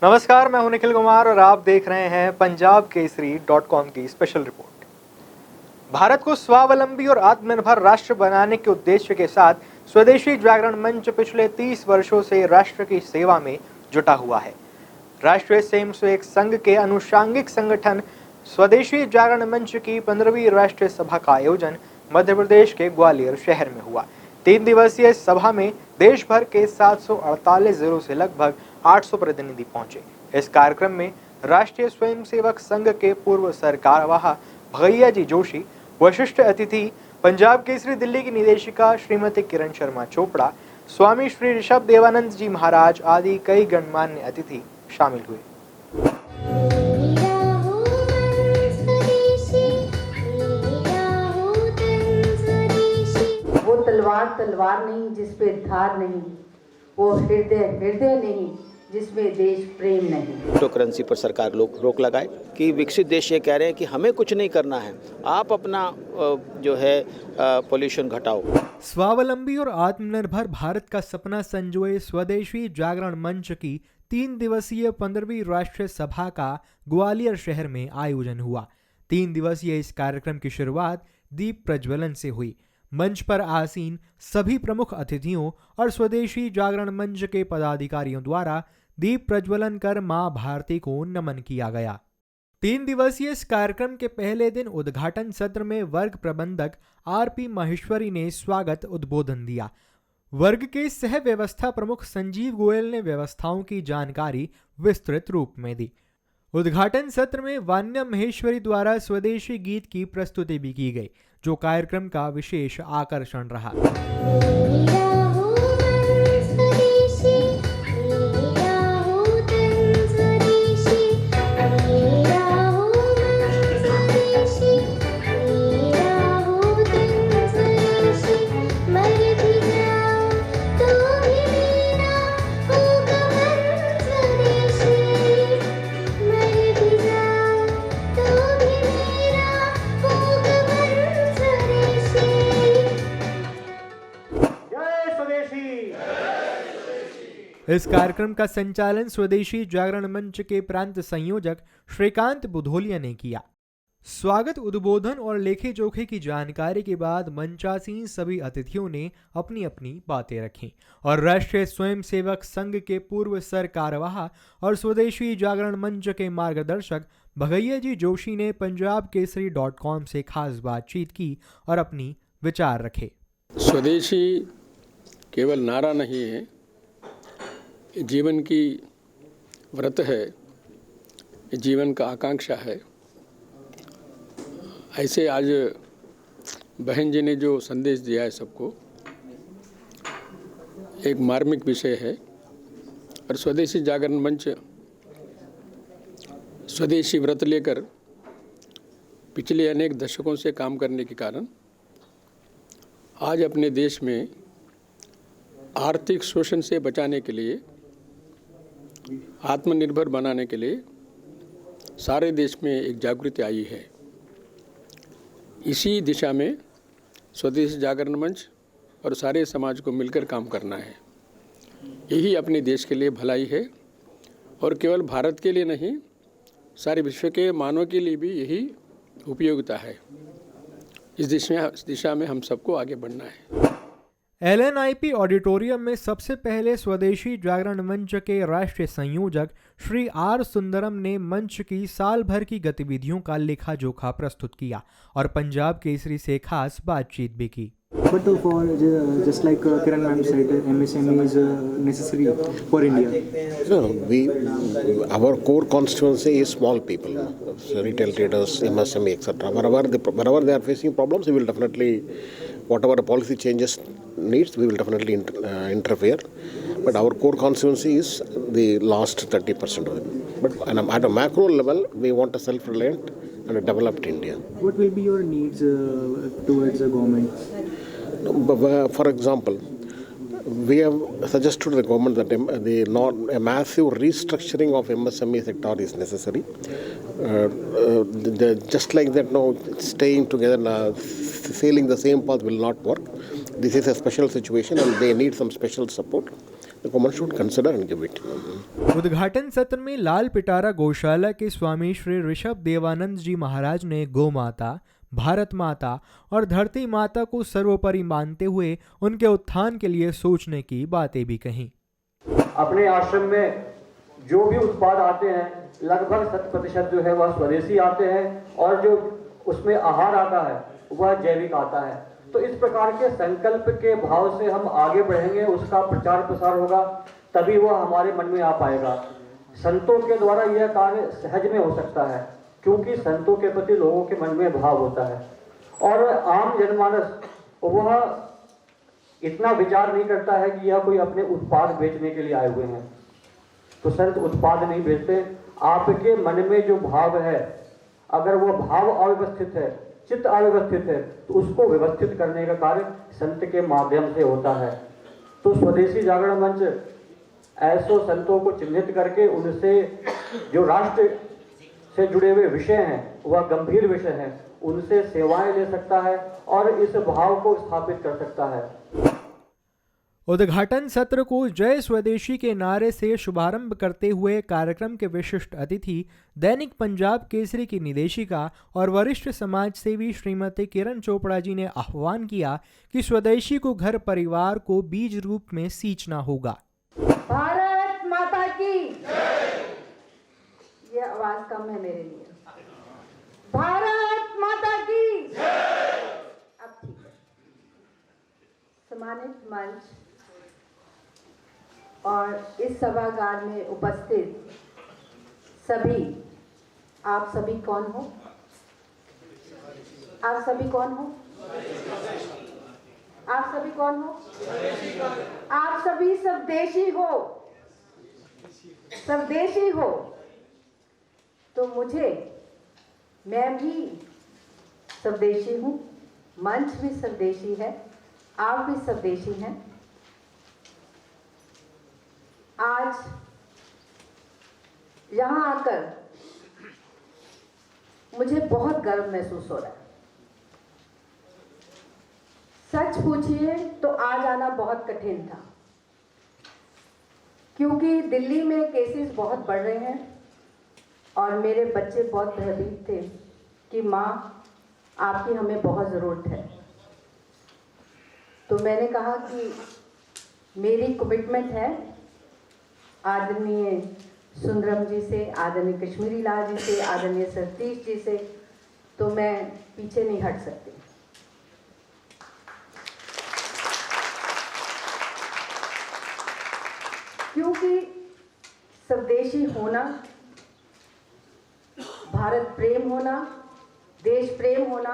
नमस्कार, मैं हूं निखिल कुमार और आप देख रहे हैं पंजाब केसरी .com की स्पेशल रिपोर्ट। भारत को स्वावलंबी और आत्मनिर्भर राष्ट्र बनाने के उद्देश्य के साथ स्वदेशी जागरण मंच पिछले 30 वर्षों से राष्ट्र की सेवा में जुटा हुआ है। राष्ट्रीय स्वयंसेवक संघ के अनुषांगिक संगठन स्वदेशी जागरण मंच की 15वीं राष्ट्रीय सभा का आयोजन मध्य प्रदेश के ग्वालियर शहर में हुआ। 3 दिवसीय सभा में देश भर के 748 जिलों से लगभग 800 प्रतिनिधि पहुंचे। इस कार्यक्रम में राष्ट्रीय स्वयंसेवक संघ के पूर्व सरकारवाह भगैया जी जोशी, वरिष्ठ अतिथि पंजाब केसरी दिल्ली की निदेशिका श्रीमती किरण शर्मा चोपड़ा, स्वामी श्री ऋषभ देवानंद जी महाराज आदि कई गणमान्य अतिथि शामिल हुए। वो तलवार नहीं जिस पे धार नहीं, वो हृदय नहीं जिसमें देश प्रेम नहीं। क्रिप्टो करेंसी पर सरकार लोग रोक लगाए कि विकसित देश ये कह रहे हैं कि हमें कुछ नहीं करना है, आप अपना जो है पोल्यूशन घटाओ। स्वावलंबी और आत्मनिर्भर भारत का सपना संजोए स्वदेशी जागरण मंच की 3 दिवसीय 15वीं राष्ट्रीय सभा का ग्वालियर शहर में आयोजन हुआ। 3 दिवसीय इस कार्यक्रम की शुरुआत दीप प्रज्वलन से हुई। मंच पर आसीन सभी प्रमुख अतिथियों और स्वदेशी जागरण मंच के पदाधिकारियों द्वारा दीप प्रज्वलन कर मां भारती को नमन किया गया। 3 दिवसीय इस कार्यक्रम के पहले दिन उद्घाटन सत्र में वर्ग प्रबंधक आरपी माहेश्वरी ने स्वागत उद्बोधन दिया। वर्ग के सह व्यवस्था प्रमुख संजीव गोयल ने व्यवस्थाओं की जानकारी विस्तृत रूप में दी। उद्घाटन सत्र में वान्या महेश्वरी द्वारा स्वदेशी गीत की प्रस्तुति भी की गई, जो कार्यक्रम का विशेष आकर्षण रहा। इस कार्यक्रम का संचालन स्वदेशी जागरण मंच के प्रांत संयोजक श्रीकांत बुधोलिया ने किया। स्वागत उद्बोधन और लेखे जोखे की जानकारी के बाद मंचासीन सभी अतिथियों ने अपनी अपनी बातें रखी और राष्ट्रीय स्वयंसेवक संघ के पूर्व सरकारवाह और स्वदेशी जागरण मंच के मार्गदर्शक भगैया जी जोशी ने पंजाब केसरी .com से खास बातचीत की और अपनी विचार रखे। स्वदेशी केवल नारा नहीं है, जीवन की व्रत है, जीवन का आकांक्षा है। ऐसे आज बहन जी ने जो संदेश दिया है सबको, एक मार्मिक विषय है। और स्वदेशी जागरण मंच स्वदेशी व्रत लेकर पिछले अनेक दशकों से काम करने के कारण आज अपने देश में आर्थिक शोषण से बचाने के लिए, आत्मनिर्भर बनाने के लिए सारे देश में एक जागृति आई है। इसी दिशा में स्वदेशी जागरण मंच और सारे समाज को मिलकर काम करना है। यही अपने देश के लिए भलाई है और केवल भारत के लिए नहीं, सारे विश्व के मानव के लिए भी यही उपयोगिता है। इस दिशा में हम सबको आगे बढ़ना है। LNIP ऑडिटोरियम में सबसे पहले स्वदेशी जागरण मंच के राष्ट्रीय संयोजक श्री R सुंदरम ने मंच की साल भर की गतिविधियों का लेखा जोखा प्रस्तुत किया और पंजाब केसरी से खास बातचीत भी की। But for just like Kiran ma'am said, MSME is necessary for India. So our core constituency is small people, so retail traders, MSME, etc. Wherever they are facing problems, we will definitely, whatever the policy changes needs, we will definitely interfere. But our core constituency is the last 30% of it. But at a macro level, we want a self-reliant and a developed India. What will be your needs towards the government? For example, we have suggested to the government that a massive restructuring of MSME sector is necessary. Just like that, no, staying together, sailing the same path will not work. This is a special situation and they need some special support. the government should consider and give it. उद्घाटन सत्र में लाल पिटारा गौशाला के स्वामी श्री ऋषभ देवानंद जी महाराज ने गौ माता, भारत माता और धरती माता को सर्वोपरि मानते हुए उनके उत्थान के लिए सोचने की बातें भी कहीं। अपने आश्रम में जो भी उत्पाद आते हैं लगभग 100% जो है वह स्वदेशी आते हैं और जो उसमें आहार आता है वह जैविक आता है। तो इस प्रकार के संकल्प के भाव से हम आगे बढ़ेंगे, उसका प्रचार प्रसार होगा, तभी वह हमारे मन में आ पाएगा। संतों के द्वारा यह कार्य सहज में हो सकता है क्योंकि संतों के प्रति लोगों के मन में भाव होता है और आम जनमानस वह इतना विचार नहीं करता है कि यह कोई अपने उत्पाद बेचने के लिए आए हुए हैं। तो संत उत्पाद नहीं बेचते, आपके मन में जो भाव है अगर वह भाव अव्यवस्थित है, चित्त अव्यवस्थित है, तो उसको व्यवस्थित करने का कार्य संत के माध्यम से होता है। तो स्वदेशी जागरण मंच ऐसो संतों को चिन्हित करके उनसे जो राष्ट्र से जुड़े हुए विषय हैं वह गंभीर विषय हैं, उनसे सेवाएं ले सकता है और इस भाव को स्थापित कर सकता है। उद्घाटन सत्र को जय स्वदेशी के नारे से शुभारंभ करते हुए कार्यक्रम के विशिष्ट अतिथि दैनिक पंजाब केसरी की निदेशिका और वरिष्ठ समाज सेवी श्रीमती किरण चोपड़ा जी ने आह्वान किया कि स्वदेशी को घर परिवार को बीज रूप में सींचना होगा। भारत माता की, ये आवाज कम है मेरे लिए। भारत माता की। अब ठीक है। सम्मानित मंच और इस सभागार में उपस्थित सभी, आप सभी कौन हो? आप सभी कौन हो? आप सभी कौन हो? आप सभी स्वदेशी हो, स्वदेशी हो। तो मैं भी स्वदेशी हूँ, मंच भी स्वदेशी है, आप भी स्वदेशी हैं। आज यहाँ आकर मुझे बहुत गर्व महसूस हो रहा है। सच पूछिए तो आज आना बहुत कठिन था क्योंकि दिल्ली में केसेस बहुत बढ़ रहे हैं और मेरे बच्चे बहुत भयभीत थे कि माँ आपकी हमें बहुत ज़रूरत है। तो मैंने कहा कि मेरी कमिटमेंट है आदरणीय सुंदरम जी से, आदरणीय कश्मीरी लाल जी से, आदरणीय सतीश जी से, तो मैं पीछे नहीं हट सकती। क्योंकि स्वदेशी होना, भारत प्रेम होना, देश प्रेम होना,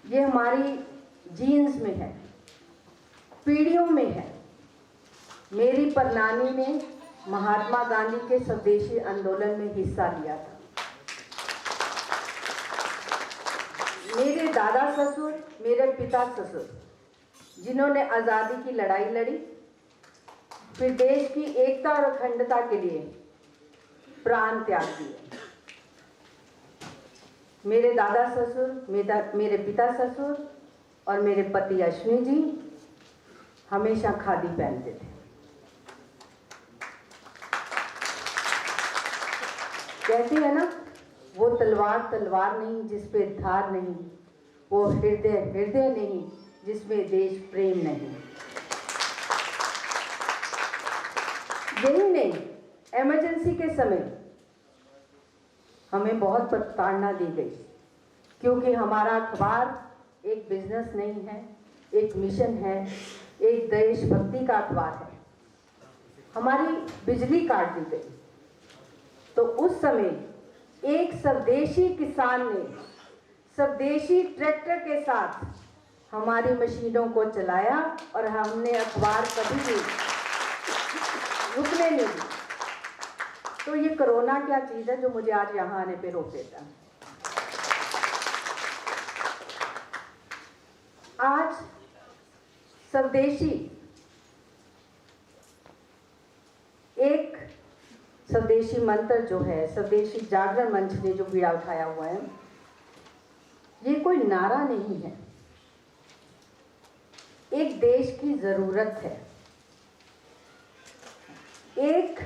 ये हमारी जीन्स में है, पीढ़ियों में है। मेरी परनानी ने महात्मा गांधी के स्वदेशी आंदोलन में हिस्सा लिया था। मेरे दादा ससुर, मेरे पिता ससुर, जिन्होंने आज़ादी की लड़ाई लड़ी, फिर देश की एकता और अखंडता के लिए प्राण त्याग दिए। मेरे दादा ससुर, मेरे पिता ससुर और मेरे पति अश्विनी जी हमेशा खादी पहनते थे। कहते हैं ना, वो तलवार नहीं जिस पे धार नहीं, वो हृदय नहीं जिसमें देश प्रेम नहीं। यही नहीं, इमरजेंसी के समय हमें बहुत प्रताड़ना दी गई क्योंकि हमारा अखबार एक बिजनेस नहीं है, एक मिशन है, एक देशभक्ति का अखबार है। हमारी बिजली काट दी गई तो उस समय एक स्वदेशी किसान ने स्वदेशी ट्रैक्टर के साथ हमारी मशीनों को चलाया और हमने अखबार कभी भी रुकने नहीं दी। तो ये कोरोना क्या चीज़ है जो मुझे आज यहाँ आने पे रोक देता है। आज स्वदेशी, एक स्वदेशी मंत्र जो है, स्वदेशी जागरण मंच ने जो बीड़ा उठाया हुआ है, ये कोई नारा नहीं है, एक देश की ज़रूरत है। एक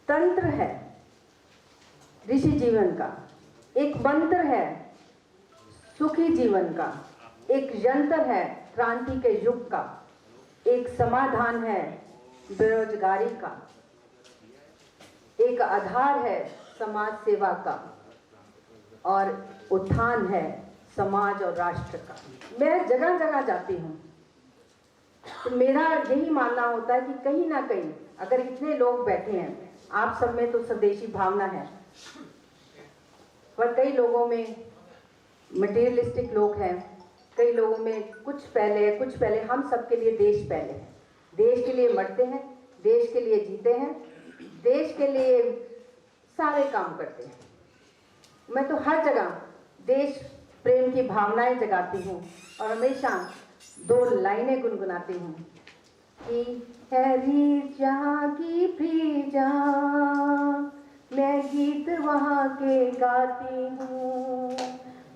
तंत्र है ऋषि जीवन का, एक मंत्र है सुखी जीवन का, एक यंत्र है क्रांति के युग का, एक समाधान है बेरोजगारी का, एक आधार है समाज सेवा का और उत्थान है समाज और राष्ट्र का। मैं जगह जगह जाती हूँ तो मेरा यही मानना होता है कि कहीं ना कहीं अगर इतने लोग बैठे हैं, आप सब में तो स्वदेशी भावना है, पर कई लोगों में मटेरियलिस्टिक लोग हैं, कई लोगों में कुछ पहले, हम सब के लिए देश पहले है। देश के लिए मरते हैं, देश के लिए जीते हैं, देश के लिए सारे काम करते हैं। मैं तो हर जगह देश प्रेम की भावनाएं जगाती हूँ और हमेशा 2 लाइनें गुनगुनाती हूँ कि हैरी जहाँ की भी जहाँ, मैं गीत वहाँ के गाती हूँ,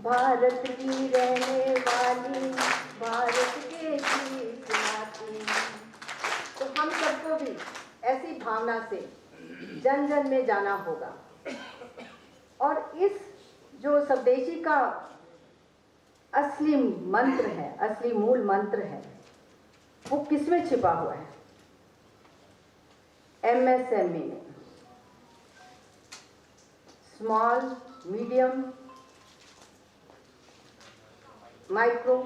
भारत की रहने वाली भारत के गीत सुनाती हूँ। तो हम सबको भी ऐसी भावना से जन जन में जाना होगा और इस जो स्वदेशी का असली मंत्र है, असली मूल मंत्र है, वो किसमें छिपा हुआ है? MSME में, स्मॉल, मीडियम, माइक्रो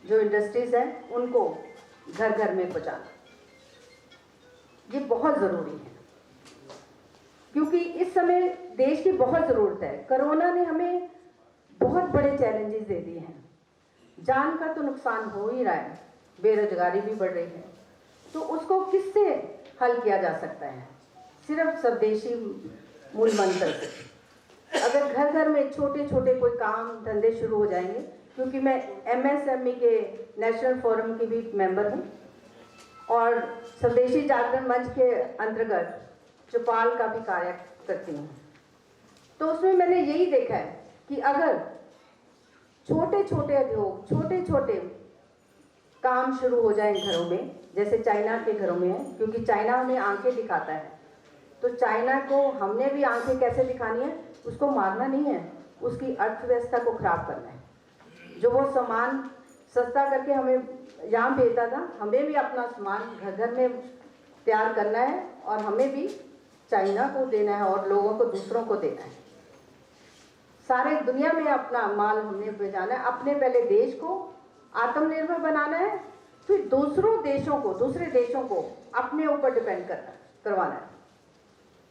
जो इंडस्ट्रीज हैं उनको घर घर में पहुंचाना, ये बहुत ज़रूरी है क्योंकि इस समय देश की बहुत ज़रूरत है। कोरोना ने हमें बहुत बड़े चैलेंजेस दे दिए हैं, जान का तो नुकसान हो ही रहा है, बेरोजगारी भी बढ़ रही है, तो उसको किससे हल किया जा सकता है? सिर्फ स्वदेशी मूल मंत्र से। अगर घर घर में छोटे छोटे कोई काम धंधे शुरू हो जाएंगे, क्योंकि मैं MSME के नेशनल फोरम की भी मेंबर हूँ और स्वदेशी जागरण मंच के अंतर्गत चौपाल का भी कार्य करती हूँ, तो उसमें मैंने यही देखा है कि अगर छोटे छोटे उद्योग, छोटे छोटे काम शुरू हो जाए घरों में, जैसे चाइना के घरों में है, क्योंकि चाइना हमें आंखें दिखाता है, तो चाइना को हमने भी आंखें कैसे दिखानी है? उसको मारना नहीं है, उसकी अर्थव्यवस्था को खराब करना है। जो वो सामान सस्ता करके हमें यहाँ भेजता था, हमें भी अपना सामान घर घर में तैयार करना है और हमें भी चाइना को देना है और लोगों को, दूसरों को देना है। सारे दुनिया में अपना माल हमने भेजाना है, अपने पहले देश को आत्मनिर्भर बनाना है, फिर दूसरे देशों को अपने ऊपर डिपेंड करवाना है।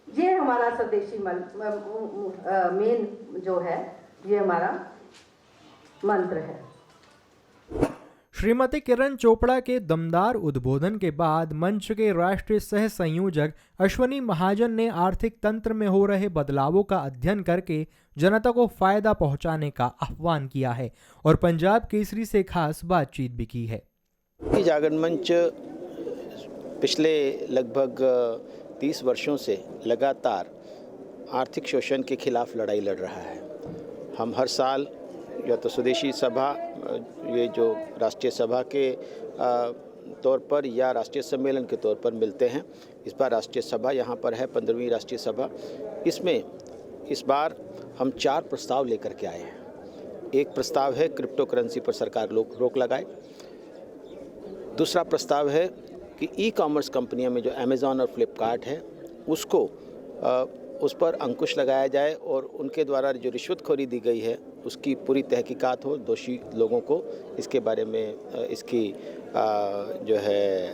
ये हमारा स्वदेशी मेन जो है, ये हमारा मंत्र है। श्रीमती किरण चोपड़ा के दमदार उद्बोधन के बाद मंच के राष्ट्रीय सह संयोजक अश्वनी महाजन ने आर्थिक तंत्र में हो रहे बदलावों का अध्ययन करके जनता को फायदा पहुंचाने का आह्वान किया है और पंजाब केसरी से खास बातचीत भी की है। जागरण मंच पिछले लगभग 30 वर्षों से लगातार आर्थिक शोषण के खिलाफ लड़ाई लड़ रहा है। हम हर साल या तो स्वदेशी सभा, ये जो राष्ट्रीय सभा के तौर पर या राष्ट्रीय सम्मेलन के तौर पर मिलते हैं। इस बार राष्ट्रीय सभा यहाँ पर है, 15वीं राष्ट्रीय सभा। इसमें इस बार हम 4 प्रस्ताव लेकर के आए हैं। एक प्रस्ताव है क्रिप्टो करेंसी पर सरकार रोक लगाए। दूसरा प्रस्ताव है कि ई-कॉमर्स कंपनियां में जो अमेज़ॉन और फ्लिपकार्ट है उसको उस पर अंकुश लगाया जाए और उनके द्वारा जो रिश्वतखोरी दी गई है उसकी पूरी तहकीकात हो, दोषी लोगों को इसके बारे में इसकी जो है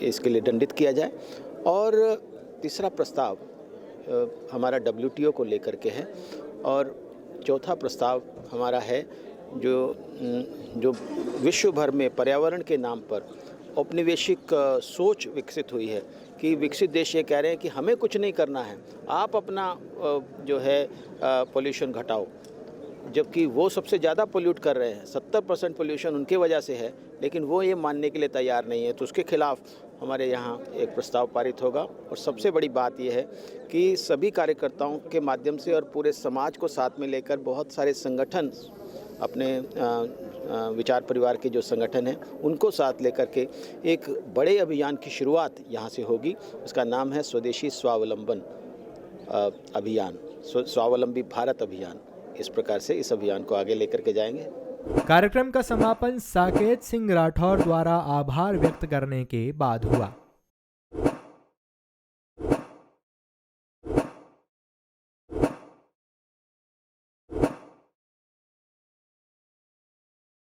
इसके लिए दंडित किया जाए। और तीसरा प्रस्ताव हमारा WTO को लेकर के है और चौथा प्रस्ताव हमारा है जो विश्व भर में पर्यावरण के नाम पर औपनिवेशिक सोच विकसित हुई है कि विकसित देश ये कह रहे हैं कि हमें कुछ नहीं करना है, आप अपना जो है पोल्यूशन घटाओ, जबकि वो सबसे ज़्यादा पोल्यूट कर रहे हैं। 70% पोल्यूशन उनकी वजह से है, लेकिन वो ये मानने के लिए तैयार नहीं है। तो उसके खिलाफ हमारे यहाँ एक प्रस्ताव पारित होगा। और सबसे बड़ी बात यह है कि सभी कार्यकर्ताओं के माध्यम से और पूरे समाज को साथ में लेकर बहुत सारे संगठन अपने विचार परिवार के जो संगठन हैं उनको साथ लेकर के एक बड़े अभियान की शुरुआत यहाँ से होगी। उसका नाम है स्वदेशी स्वावलंबन अभियान, स्वावलंबी भारत अभियान। इस प्रकार से इस अभियान को आगे लेकर के जाएंगे। कार्यक्रम का समापन साकेत सिंह राठौर द्वारा आभार व्यक्त करने के बाद हुआ।